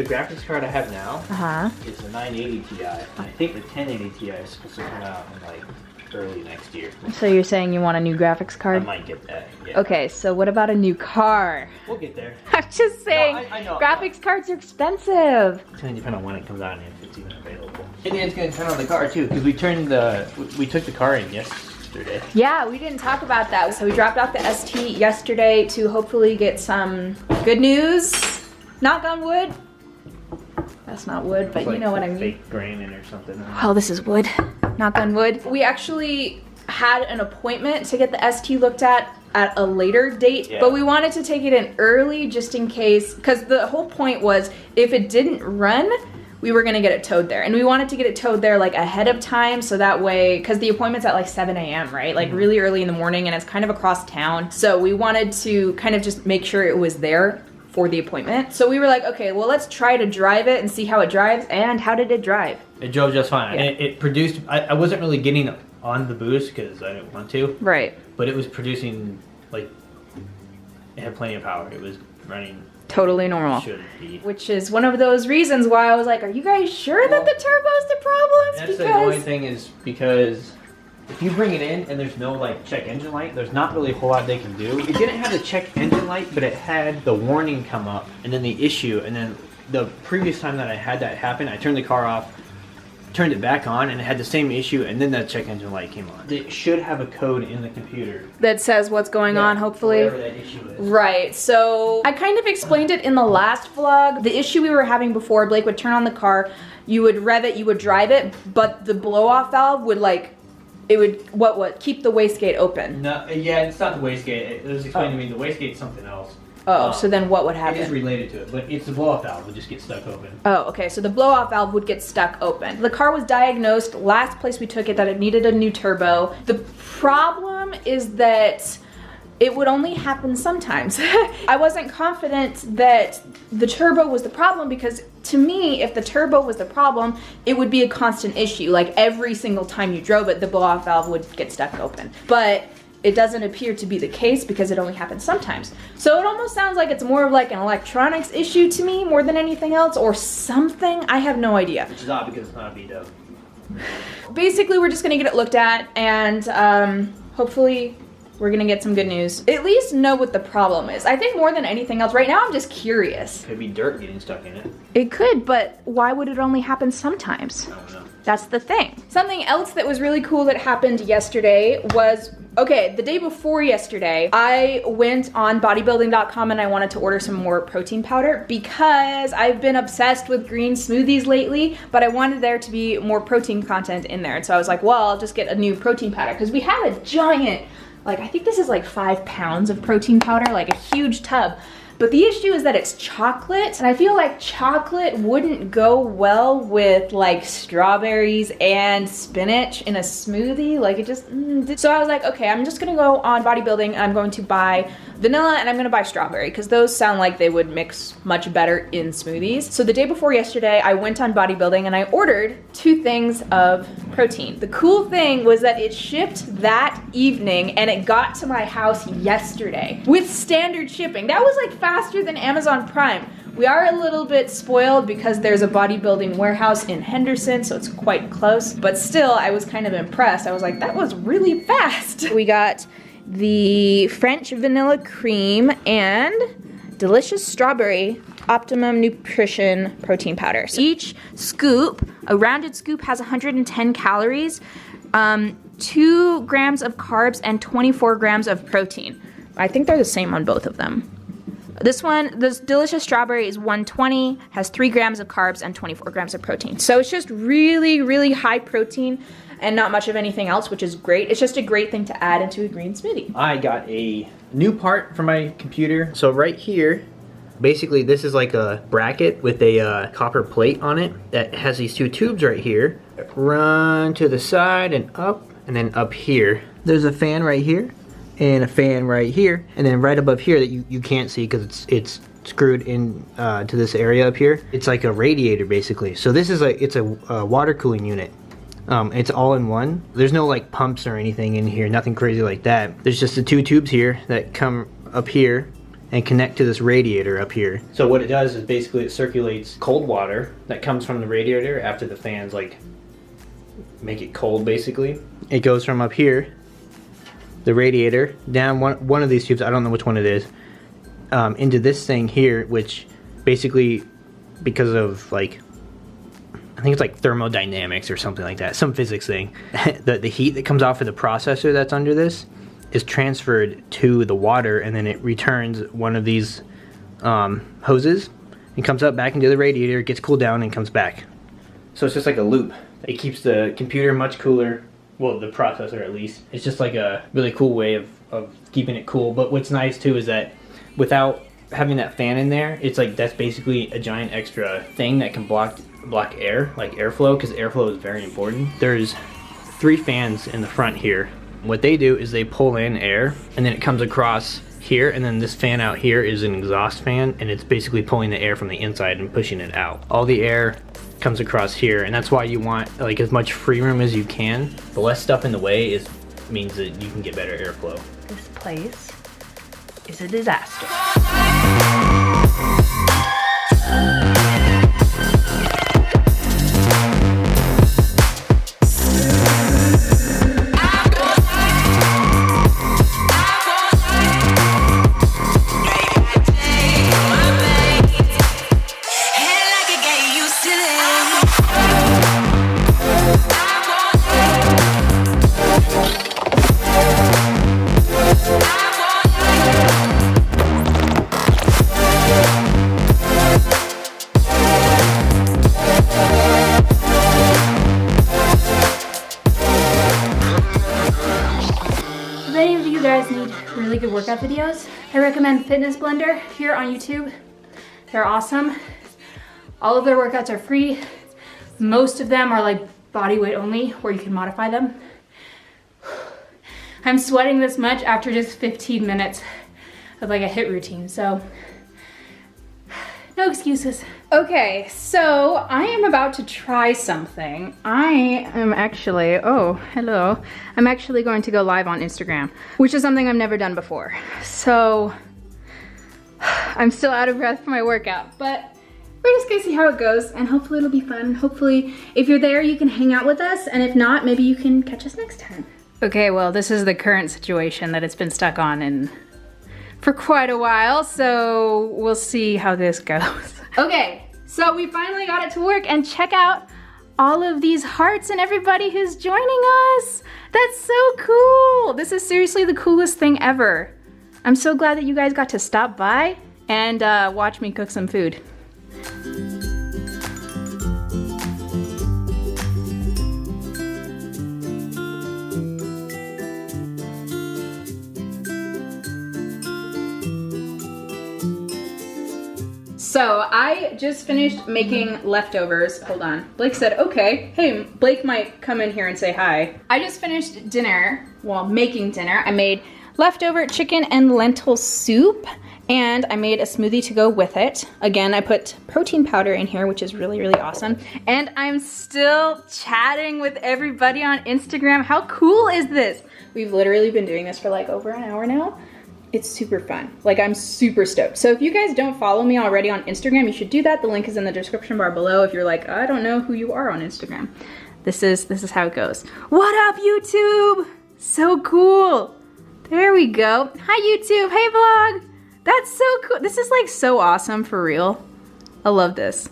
The graphics card I have now Uh-huh. is the 980 Ti. And I think the 1080 Ti is supposed to come out in like early next year. So you're saying you want a new graphics I card? might get that. Yeah. Okay, so what about a new car? We'll get there. I'm just saying, No, I know. graphics cards are expensive. It's gonna depend on when it comes out and if it's even available. And then it's gonna depend on the car too, because we took the car in yesterday. Yeah, we didn't talk about that. So we dropped off the ST yesterday to hopefully get some good news. Knock on wood. That's not wood, but It's you know what I mean. Fake granite or something. Oh, this is wood. Knock on wood. We actually had an appointment to get the ST looked at a later date, but we wanted to take it in early just in case, because the whole point was if it didn't run, we were gonna get it towed there. And we wanted to get it towed there like ahead of time, so that way, because the appointment's at like 7 a.m., right? Like really early in the morning, and it's kind of across town. So we wanted to kind of just make sure it was there for the appointment. So we were like, okay, well, let's try to drive it and see how it drives. And how did it drive? It drove just fine. Yeah. It produced, I wasn't really getting on the boost because I didn't want to. Right. But it was producing, like, it had plenty of power. It was running. Totally normal. Should be. Which is one of those reasons why I was like, are you guys sure that the turbo's the problem? That's the annoying thing is because if you bring it in and there's no like check engine light, there's not really a whole lot they can do. It didn't have the check engine light, but it had the warning come up and then the issue. And then the previous time that I had that happen, I turned the car off, turned it back on, and it had the same issue, and then that check engine light came on. It should have a code in the computer that says what's going on, hopefully. Whatever that issue is. Right, so I kind of explained it in the last vlog. The issue we were having before, Blake would turn on the car, you would rev it, you would drive it, but the blow-off valve would like, it would, keep the wastegate open. No, yeah, it's not the wastegate. It was explained to me the wastegate's something else. Oh, so then what would happen? It is related to it, but it's the blow-off valve would just get stuck open. Oh, okay, so the blow-off valve would get stuck open. The car was diagnosed last place we took it that it needed a new turbo. The problem is that it would only happen sometimes. I wasn't confident that the turbo was the problem because to me, if the turbo was the problem, it would be a constant issue. Like every single time you drove it, the blow-off valve would get stuck open. But it doesn't appear to be the case because it only happens sometimes. So it almost sounds like it's more of like an electronics issue to me more than anything else or something. I have no idea. Which is odd because it's not a V-dub. Basically, we're just gonna get it looked at and hopefully we're gonna get some good news. At least know what the problem is. I think more than anything else, right now I'm just curious. Could be dirt getting stuck in it. It could, but why would it only happen sometimes? I don't know. That's the thing. Something else that was really cool that happened yesterday was, okay, the day before yesterday, I went on bodybuilding.com and I wanted to order some more protein powder because I've been obsessed with green smoothies lately, but I wanted there to be more protein content in there. And so I was like, well, I'll just get a new protein powder because we have a giant, like I think this is like 5 pounds of protein powder, like a huge tub. But the issue is that it's chocolate, and I feel like chocolate wouldn't go well with like strawberries and spinach in a smoothie. Like it just, So I was like, okay, I'm just gonna go on bodybuilding and I'm going to buy vanilla and I'm gonna buy strawberry because those sound like they would mix much better in smoothies. So the day before yesterday, I went on bodybuilding and I ordered 2 things of protein. The cool thing was that it shipped that evening and it got to my house yesterday with standard shipping. That was like faster than Amazon Prime. We are a little bit spoiled because there's a bodybuilding warehouse in Henderson, so it's quite close, but still I was kind of impressed. I was like, that was really fast. We got the French vanilla cream and delicious strawberry optimum nutrition protein powder. So each scoop, a rounded scoop, has 110 calories, 2 grams of carbs and 24 grams of protein. I think they're the same on both of them. This one, this delicious strawberry is 120, has 3 grams of carbs and 24 grams of protein. So it's just really, really high protein and not much of anything else, which is great. It's just a great thing to add into a green smoothie. I got a new part for my computer. So right here, basically this is like a bracket with a copper plate on it that has these 2 tubes right here. Run to the side and then up here. There's a fan right here and a fan right here, and then right above here that you can't see because it's screwed in to this area up here. It's like a radiator basically. So this is it's a water cooling unit. It's all in one. There's no like pumps or anything in here, nothing crazy like that. There's just the 2 tubes here that come up here, and connect to this radiator up here. So what it does is basically it circulates cold water that comes from the radiator after the fans like make it cold basically. It goes from up here, the radiator, down one of these tubes, I don't know which one it is, into this thing here, which basically, because of like, I think it's like thermodynamics or something like that, some physics thing, the heat that comes off of the processor that's under this is transferred to the water, and then it returns one of these hoses and comes up back into the radiator, gets cooled down, and comes back. So it's just like a loop. It keeps the computer much cooler, well, the processor at least. It's just like a really cool way of keeping it cool. But what's nice too is that without having that fan in there, it's like that's basically a giant extra thing that can block air, like airflow, because airflow is very important. There's 3 fans in the front here. What they do is they pull in air, and then it comes across here, and then this fan out here is an exhaust fan, and it's basically pulling the air from the inside and pushing it out. All the air comes across here, and that's why you want like as much free room as you can. The less stuff in the way means that you can get better airflow. This place is a disaster. Really good workout videos, I recommend Fitness Blender here on YouTube. They're awesome. All of their workouts are free. Most of them are like body weight only, where you can modify them. I'm sweating this much after just 15 minutes of like a HIIT routine, so no excuses. Okay, so I am about to try something. I am actually, oh, hello. I'm actually going to go live on Instagram, which is something I've never done before. So I'm still out of breath for my workout, but we're just gonna see how it goes, and hopefully it'll be fun. Hopefully if you're there, you can hang out with us, and if not, maybe you can catch us next time. Okay, well, this is the current situation that it's been stuck on and for quite a while, so we'll see how this goes. Okay, so we finally got it to work, and check out all of these hearts and everybody who's joining us. That's so cool. This is seriously the coolest thing ever. I'm so glad that you guys got to stop by and watch me cook some food. So I just finished making leftovers. Hold on. Blake said, okay. Hey, Blake might come in here and say hi. I just finished dinner, well, making dinner. I made leftover chicken and lentil soup, and I made a smoothie to go with it. Again, I put protein powder in here, which is really, really awesome. And I'm still chatting with everybody on Instagram. How cool is this? We've literally been doing this for like over an hour now. It's super fun. Like, I'm super stoked. So if you guys don't follow me already on Instagram, you should do that. The link is in the description bar below if you're like, I don't know who you are on Instagram. This is how it goes. What up, YouTube? So cool. There we go. Hi, YouTube. Hey, vlog. That's so cool. This is like so awesome, for real. I love this.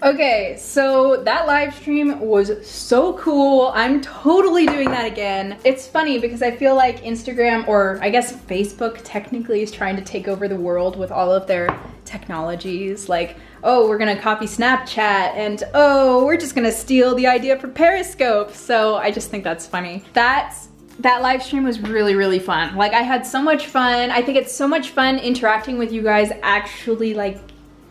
Okay, so that live stream was so cool. I'm totally doing that again. It's funny because I feel like Instagram, or I guess Facebook technically, is trying to take over the world with all of their technologies. Like, oh, we're gonna copy Snapchat, and oh, we're just gonna steal the idea for Periscope. So I just think that's funny. That live stream was really, really fun. Like, I had so much fun. I think it's so much fun interacting with you guys actually, like,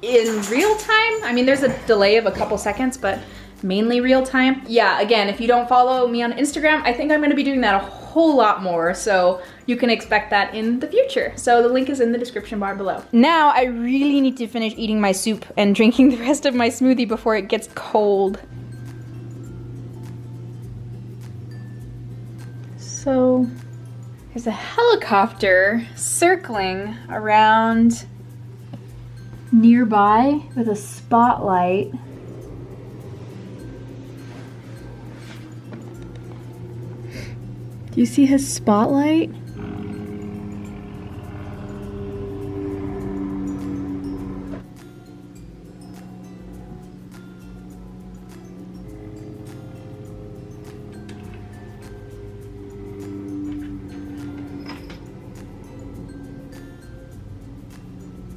in real time. I mean, there's a delay of a couple seconds, but mainly real time. Yeah, again, if you don't follow me on Instagram, I think I'm gonna be doing that a whole lot more, so you can expect that in the future. So the link is in the description bar below. Now I really need to finish eating my soup and drinking the rest of my smoothie before it gets cold. So There's a helicopter circling around nearby with a spotlight. Do you see his spotlight?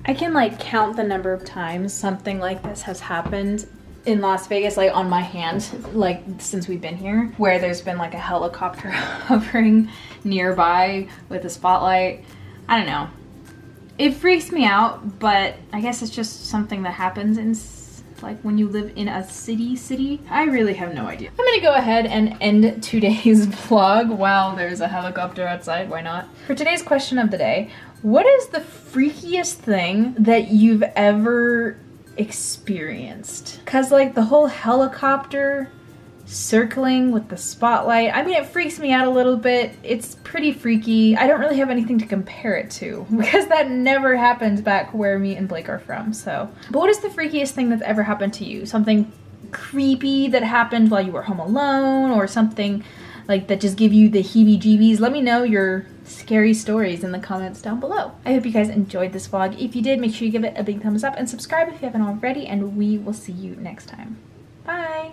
I can like count the number of times something like this has happened in Las Vegas, like on my hand, like since we've been here, where there's been like a helicopter hovering nearby with a spotlight. I don't know. It freaks me out, but I guess it's just something that happens in like when you live in a city. I really have no idea. I'm gonna go ahead and end today's vlog while there's a helicopter outside, why not? For today's question of the day, what is the freakiest thing that you've ever experienced? Cause like the whole helicopter circling with the spotlight, I mean, it freaks me out a little bit. It's pretty freaky. I don't really have anything to compare it to because that never happened back where me and Blake are from, so. But what is the freakiest thing that's ever happened to you? Something creepy that happened while you were home alone, or something like that just give you the heebie-jeebies? Let me know your scary stories in the comments down below. I hope you guys enjoyed this vlog. If you did, make sure you give it a big thumbs up and subscribe if you haven't already, and we will see you next time. Bye!